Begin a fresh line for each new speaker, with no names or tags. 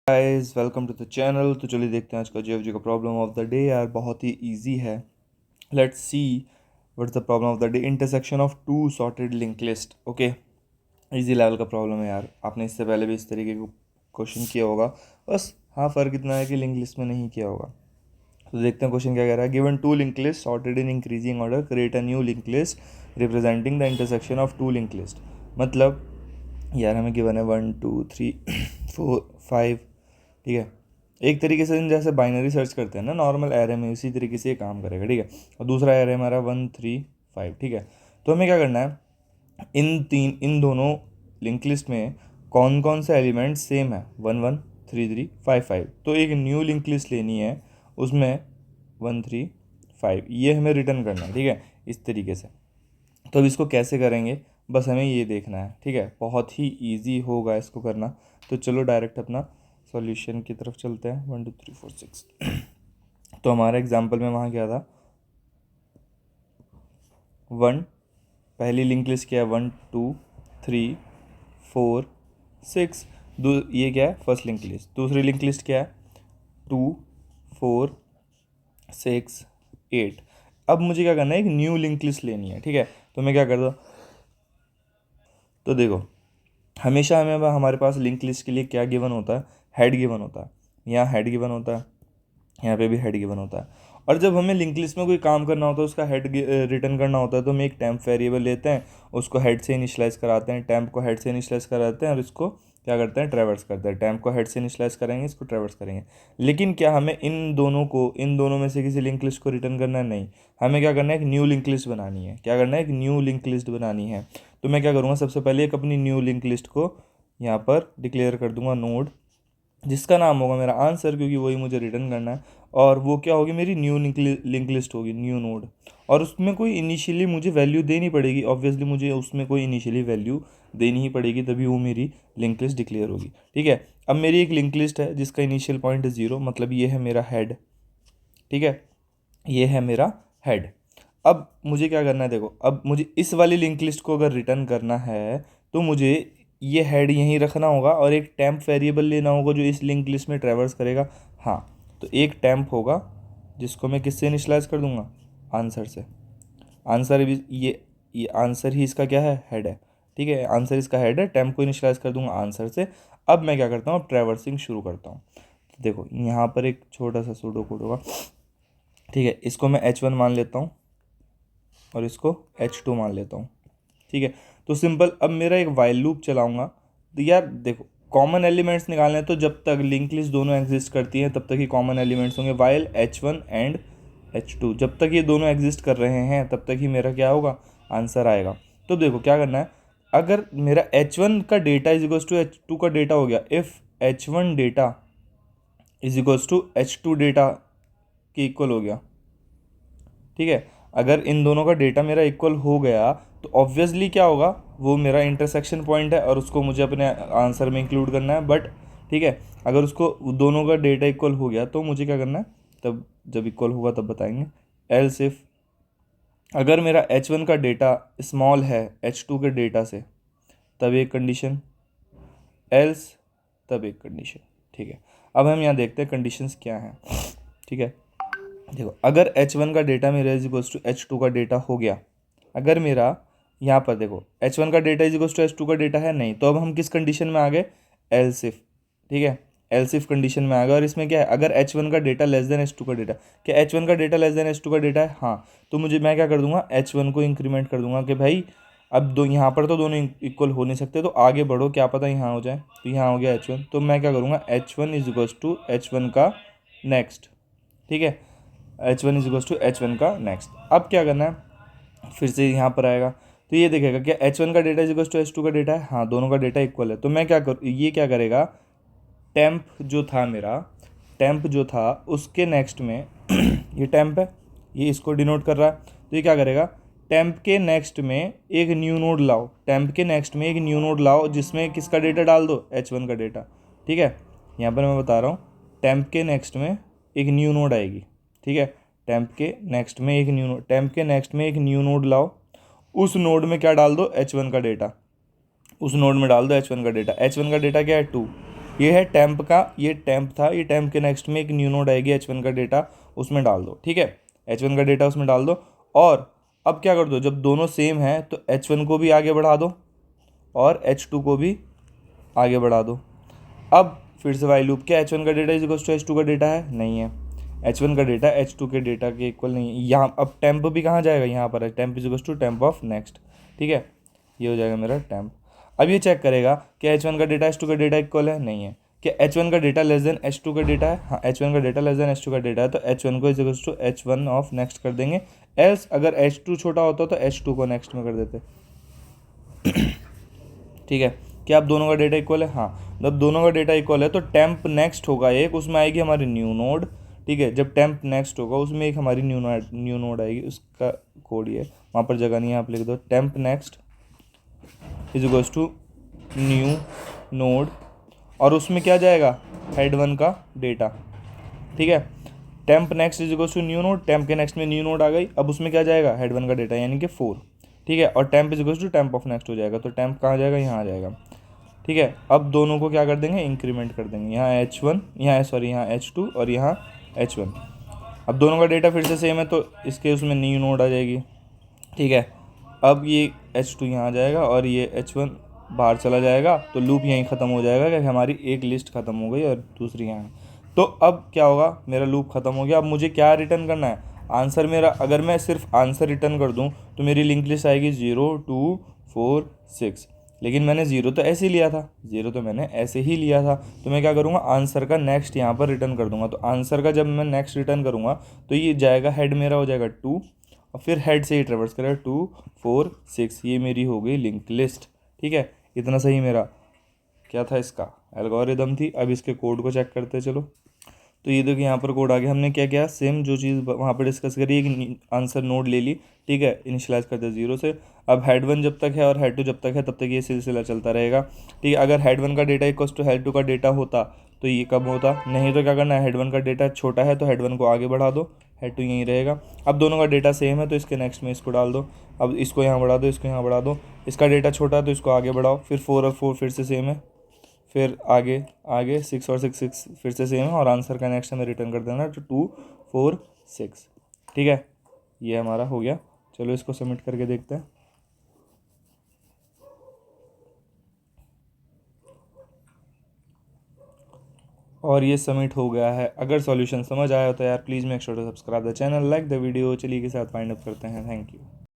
Guys welcome to the channel. तो चलिए देखते हैं आज का जीएफजी का प्रॉब्लम ऑफ द डे। यार बहुत ही इजी है। Let's see what's the problem of the day. Intersection of two sorted link list. Okay, easy level का प्रॉब्लम है यार। आपने इससे पहले भी इस तरीके का क्वेश्चन किया होगा, बस हाँ फ़र्क इतना है कि लिंक लिस्ट में नहीं किया होगा। तो देखते हैं क्वेश्चन क्या कह रहा है। Given two link list sorted in increasing order, create a new link list representing the intersection of two link list. मतलब यार हमें गिवन है 1 2 3 4 5, ठीक है। एक तरीके से जैसे बाइनरी सर्च करते हैं ना नॉर्मल एरे में, उसी तरीके से ये काम करेगा, ठीक है। और दूसरा एरे हमारा 1 3 5, ठीक है। तो हमें क्या करना है, इन दोनों लिंक लिस्ट में कौन कौन से एलिमेंट सेम है, 1 1 3 3 5 5। तो एक न्यू लिंक लिस्ट लेनी है, उसमें 1 3 5 ये हमें रिटर्न करना है, ठीक है, इस तरीके से। तो अब इसको कैसे करेंगे, बस हमें ये देखना है, ठीक है। बहुत ही ईजी होगा इसको करना। तो चलो डायरेक्ट अपना सॉल्यूशन की तरफ चलते हैं। 1 2 3 4 6। तो हमारा एग्जाम्पल में वहाँ क्या था, 1, पहली लिंक लिस्ट क्या है 1 2 3 4 6। ये क्या है फर्स्ट लिंक लिस्ट। दूसरी लिंक लिस्ट क्या है 2 4 6 8। अब मुझे क्या करना है, एक न्यू लिंक लिस्ट लेनी है, ठीक है। तो मैं क्या करता हूँ, तो देखो हमेशा हमें हमारे पास लिंक लिस्ट के लिए क्या गिवन होता है, हेड गिवन होता है। यहाँ हेड गिवन होता है, यहाँ पे भी हेड गिवन होता है। और जब हमें लिंक लिस्ट में कोई काम करना होता है, उसका हेड रिटर्न करना होता है, तो हम एक टेम्प वेरिएबल लेते हैं, उसको हेड से इनिशलाइज कराते हैं, टेम्प को हेड से इनिशलाइज कराते हैं, और इसको क्या करते हैं, ट्रैवर्स करते हैं। टेम्प को हेड से इनिशलाइज करेंगे, इसको ट्रैवर्स करेंगे। लेकिन क्या हमें इन दोनों में से किसी लिंक लिस्ट को रिटर्न करना है? नहीं, हमें क्या करना है, एक न्यू लिंक लिस्ट बनानी है। क्या करना है, एक न्यू लिंक लिस्ट बनानी है। तो मैं क्या करूँगा, सबसे पहले एक अपनी न्यू लिंक लिस्ट को यहाँ पर डिक्लेयर कर दूंगा नोड, जिसका नाम होगा मेरा आंसर, क्योंकि वही मुझे रिटर्न करना है। और वो क्या होगी, मेरी न्यू लिंक लिस्ट होगी, न्यू नोड। और उसमें कोई इनिशियली मुझे वैल्यू देनी पड़ेगी, ऑब्वियसली मुझे उसमें कोई इनिशियली वैल्यू देनी ही पड़ेगी, तभी वो मेरी लिंक लिस्ट डिक्लेयर होगी, ठीक है। अब मेरी एक लिंक लिस्ट है जिसका इनिशियल पॉइंट है 0, मतलब ये है मेरा हेड, ठीक है, ये है मेरा हेड। अब मुझे क्या करना है, देखो अब मुझे इस वाली लिंक लिस्ट को अगर रिटर्न करना है, तो मुझे ये हेड यहीं रखना होगा और एक टेम्प वेरिएबल लेना होगा जो इस लिंक लिस्ट में ट्रैवर्स करेगा। हाँ, तो एक टेम्प होगा जिसको मैं किससे इनिशलाइज कर दूंगा, आंसर से। आंसर भी ये आंसर ही इसका क्या है, हेड है, ठीक है। आंसर इसका हेड है, टेम्प को इनिशलाइज कर दूंगा आंसर से। अब मैं क्या करता हूँ, अब ट्रैवर्सिंग शुरू करता हूँ। तो देखो यहाँ पर एक छोटा सा सूडो कोड होगा, ठीक है। इसको मैं H1 मान लेता हूँ और इसको H2 मान लेता हूँ, ठीक है। तो सिंपल, अब मेरा एक वाइल लूप चलाऊंगा। तो यार देखो, कॉमन एलिमेंट्स निकालने हैं, तो जब तक लिंक लिस्ट दोनों एग्जिस्ट करती हैं तब तक ही कॉमन एलिमेंट्स होंगे। वाइल H1 एंड H2, जब तक ये दोनों एग्जिस्ट कर रहे हैं तब तक ही मेरा क्या होगा, आंसर आएगा। तो देखो क्या करना है, अगर मेरा H1 का data is equals to H2 का डेटा हो गया, if H1 data is equals to H2 data के इक्वल हो गया, ठीक है। अगर इन दोनों का डेटा मेरा इक्वल हो गया तो ऑब्वियसली क्या होगा, वो मेरा इंटरसेक्शन पॉइंट है और उसको मुझे अपने आंसर में इंक्लूड करना है। बट ठीक है, अगर उसको दोनों का डेटा इक्वल हो गया तो मुझे क्या करना है, तब जब इक्वल होगा तब बताएंगे। एल्स इफ अगर मेरा H1 का डेटा स्मॉल है H2 के डेटा से, तब एक कंडीशन, एल्स तब एक कंडीशन, ठीक है। अब हम यहाँ देखते हैं कंडीशंस क्या हैं, ठीक है। देखो अगर H1 का डेटा मेरा इज इक्वल्स टू H2 का डेटा हो गया, अगर मेरा यहाँ पर देखो H1 का data is equals to H2 का डेटा है नहीं, तो अब हम किस कंडीशन में आ गए, एल्स इफ, ठीक है, एल्स इफ कंडीशन में आ गए। और इसमें क्या है, अगर H1 का डेटा लेस देन H2 का डेटा, क्या H1 का डेटा लेस देन H2 का डेटा है, हाँ, तो मुझे मैं क्या कर दूंगा, H1 को इंक्रीमेंट कर दूंगा कि भाई अब दो यहाँ पर तो दोनों इक्वल हो नहीं सकते, तो आगे बढ़ो, क्या पता यहाँ हो जाए। तो यहाँ हो गया H1, तो मैं क्या करूँगा, H1 is equals to H1 का नेक्स्ट, ठीक है, H1 is equals to H1 का नेक्स्ट। अब क्या करना है, फिर से यहाँ पर आएगा, तो ये देखेगा कि H1 का data is equals to H2 का डेटा है, हाँ, दोनों का डेटा इक्वल है। तो मैं क्या कर, ये क्या करेगा, टेम्प जो था मेरा, टेम्प जो था उसके नेक्स्ट में ये टेम्प है, ये इसको डिनोट कर रहा है। तो ये क्या करेगा, टेम्प के नेक्स्ट में एक न्यू नोड लाओ, टेम्प के नेक्स्ट में एक न्यू नोड लाओ जिसमें किसका डेटा डाल दो, H1 का डेटा, ठीक है। यहाँ पर मैं बता रहा हूँ, टेम्प के नेक्स्ट में एक न्यू नोड आएगी, ठीक है। टेम्प के नेक्स्ट में एक न्यू नोड, टेम्प के नेक्स्ट में एक न्यू नोड लाओ, उस नोड में क्या डाल दो, H1 का डेटा, उस नोड में डाल दो H1 का डेटा। H1 का डेटा क्या है, 2, ये है टेम्प का, ये टेम्प था, ये टेम्प के नेक्स्ट में एक न्यू नोड आएगी H1 का डेटा, उसमें डाल दो, ठीक है, H1 का डेटा उसमें डाल दो। और अब क्या कर दो, जब दोनों सेम है तो H1 को भी आगे बढ़ा दो और H2 को भी आगे बढ़ा दो। अब फिर से वाइल लूप, क्या H1 का data is equal to H2 का डेटा है? नहीं है, H1 का डेटा H2 के डेटा के इक्वल नहीं है। यहाँ अब टेम्प भी कहाँ जाएगा, यहाँ पर है, temp is equal to temp of next, ठीक है, ये हो जाएगा मेरा टेम्प। अब ये चेक करेगा कि H1 का डेटा H2 का डेटा इक्वल है? नहीं है। क्या H1 का डेटा लेस देन H2 का डेटा है? हाँ, H1 का डेटा लेस देन H2 का डेटा है, तो H1 को is equal to H1 of next कर देंगे। एल्स अगर H2 छोटा होता तो H2 को नेक्स्ट में कर देते। ठीक है, क्या अब दोनों का डेटा इक्वल है? हाँ, जब दोनों का डेटा इक्वल है तो टेम्प नेक्स्ट होगा एक, उसमें आएगी हमारी न्यू नोड, ठीक है, जब टेम्प नेक्स्ट होगा उसमें एक हमारी न्यू नोड आएगी, उसका कोड ये वहाँ पर जगह नहीं है, आप लिख दो temp next is equals to new node, और उसमें क्या जाएगा, हेड 1 का डेटा, ठीक है, temp next is equals to new node, temp के नेक्स्ट में न्यू नोड आ गई, अब उसमें क्या जाएगा, हेड 1 का डेटा यानी कि 4, ठीक है, और temp is equals to temp of next हो जाएगा, तो टेम्प कहाँ जाएगा, यहाँ आ जाएगा, ठीक है। अब दोनों को क्या कर देंगे, इंक्रीमेंट कर देंगे, यहाँ H1, यहाँ सॉरी यहाँ H2 और यहाँ H1। अब दोनों का डेटा फिर से सेम है तो इसके उसमें न्यू नोड आ जाएगी, ठीक है। अब ये H2 यहाँ आ जाएगा और ये H1 बाहर चला जाएगा, तो लूप यहीं ख़त्म हो जाएगा कि हमारी एक लिस्ट ख़त्म हो गई और दूसरी यहाँ। तो अब क्या होगा, मेरा लूप ख़त्म हो गया। अब मुझे क्या रिटर्न करना है, आंसर मेरा, अगर मैं सिर्फ आंसर रिटर्न कर दूँ तो मेरी लिंक लिस्ट आएगी 0 2 4 6, लेकिन मैंने ज़ीरो तो ऐसे ही लिया था, ज़ीरो तो मैंने ऐसे ही लिया था, तो मैं क्या करूँगा, आंसर का नेक्स्ट यहाँ पर रिटर्न कर दूंगा। तो आंसर का जब मैं नेक्स्ट रिटर्न करूँगा तो ये जाएगा, हेड मेरा हो जाएगा 2 और फिर हेड से ही ट्रेवर्स करेगा 2 4 6, ये मेरी हो गई लिंक लिस्ट, ठीक है। इतना सही मेरा क्या था, इसका एल्गोरिदम थी। अब इसके कोड को चेक करते चलो। तो ये देखो यहाँ पर कोड आ गया, हमने क्या किया, सेम जो चीज़ वहाँ पर डिस्कस करी, एक आंसर नोड ले ली, ठीक है, इनिशियलाइज करते 0 से। अब हेड 1 जब तक है और हेड 2 जब तक है तब तक ये सिलसिला चलता रहेगा, ठीक है। अगर हेड 1 का डेटा इक्वल्स टू हेड 2 का डेटा होता तो ये कब होता, नहीं तो क्या करना है, हेड 1 का डेटा छोटा है तो हेड 1 को आगे बढ़ा दो, हेड 2 यहीं रहेगा। अब दोनों का डेटा सेम है तो इसके नेक्स्ट में इसको डाल दो, अब इसको यहाँ बढ़ा दो, इसको यहाँ बढ़ा दो, इसका डेटा छोटा है तो इसको आगे बढ़ाओ, फिर 4 और 4 फिर से सेम है, फिर आगे आगे 6 और 6 6 फिर से सेम है, और आंसर का नेक्स्ट हमें रिटर्न कर देना तो 2 4 6, ठीक है। ये हमारा हो गया। चलो इसको सबमिट करके देखते हैं। और ये सबमिट हो गया है। अगर सॉल्यूशन समझ आया हो तो यार please make sure to subscribe the channel, like the video. चलिए के साथ फाइंड अप करते हैं। Thank you.